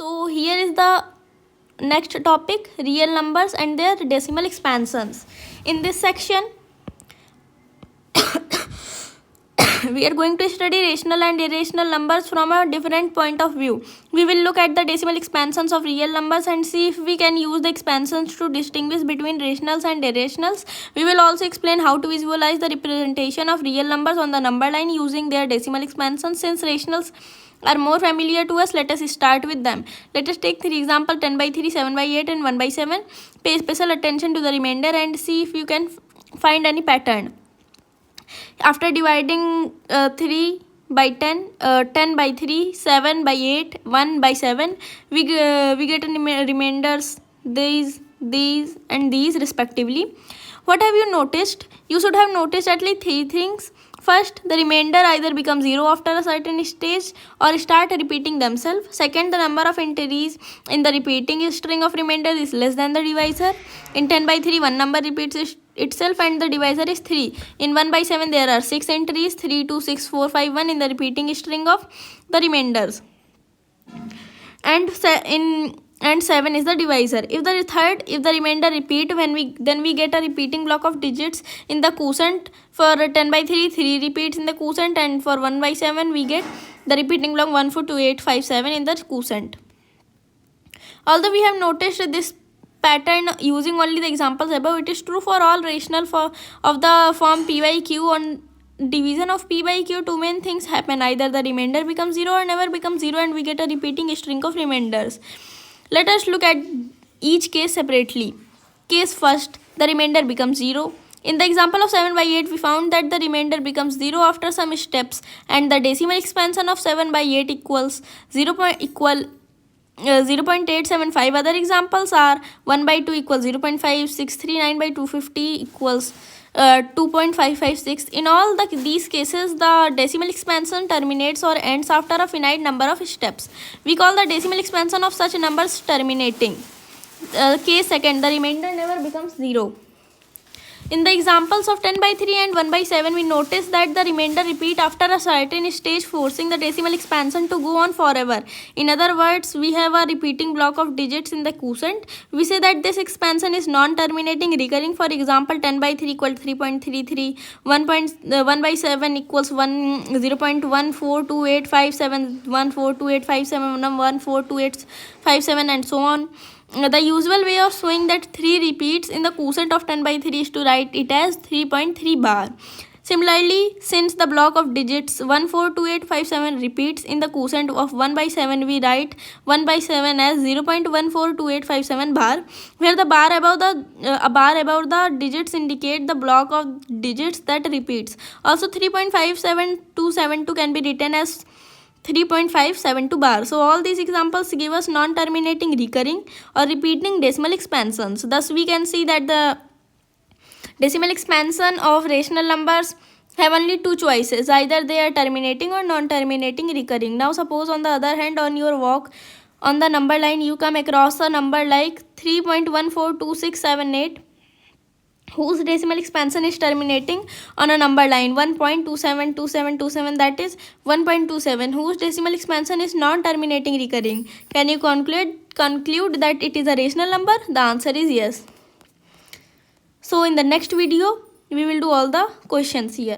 So here is the next topic, real numbers and their decimal expansions. In this section we are going to study rational and irrational numbers from a different point of view. We will look at the decimal expansions of real numbers and see if we can use the expansions to distinguish between rationals and irrationals. We will also explain how to visualize the representation of real numbers on the number line using their decimal expansions. Since rationals are more familiar to us, let us start with them. Let us take three examples: 10 by 3, 7 by 8 and 1 by 7. Pay special attention to the remainder and see if you can find any pattern. After dividing 3 by 10, 10 by 3, 7 by 8, 1 by 7, we get remainders these and these respectively. What have you noticed? You should have noticed at least three things. First, the remainder either becomes 0 after a certain stage or start repeating themselves. Second, the number of entries in the repeating string of remainder is less than the divisor. In 10 by 3, one number repeats itself and the divisor is 3. In 1 by 7, there are 6 entries, 3, 2, 6, 4, 5, 1 in the repeating string of the remainders. And 7 is the divisor. If the remainder repeat, then we get a repeating block of digits in the quotient. For 10 by 3, 3 repeats in the quotient, and for 1 by 7 we get the repeating block 1, 4, 2, 8, 5, 7 in the quotient. Although we have noticed this pattern using only the examples above, it is true for all rational of the form p by q. On division of p by q, two main things happen: either the remainder becomes 0 or never becomes 0, and we get a repeating string of remainders. Let us look at each case separately. Case first, the remainder becomes 0. In the example of 7 by 8, we found that the remainder becomes 0 after some steps, and the decimal expansion of 7 by 8 equals 0.875. Other examples are 1 by 2 equals 0.563, 9 by 250 equals 2.556. In all these cases, the decimal expansion terminates or ends after a finite number of steps. We call the decimal expansion of such numbers terminating. Case second, the remainder never becomes 0. In the examples of 10 by 3 and 1 by 7, we notice that the remainder repeat after a certain stage, forcing the decimal expansion to go on forever. In other words, we have a repeating block of digits in the quotient. We say that this expansion is non-terminating, recurring. For example, 10 by 3 equals 3.33, 1 by 7 equals 0.142857, 142857, 142857, and so on. The usual way of showing that 3 repeats in the quotient of 10 by 3 is to write it as 3.3 bar. Similarly, since the block of digits 142857 repeats in the quotient of 1 by 7, we write 1 by 7 as 0.142857 bar, where the bar above the digits indicate the block of digits that repeats. Also, 3.57272 can be written as 3.572 bar. So all these examples give us non-terminating, recurring or repeating decimal expansions. Thus we can see that the decimal expansion of rational numbers have only two choices: either they are terminating or non-terminating, recurring. Now suppose on the other hand, on your walk on the number line, you come across a number like 3.142678 whose decimal expansion is terminating on a number line 1.272727, that is 1.27, whose decimal expansion is non-terminating, recurring. Can you conclude that it is a rational number? The answer is yes. So in the next video, we will do all the questions here.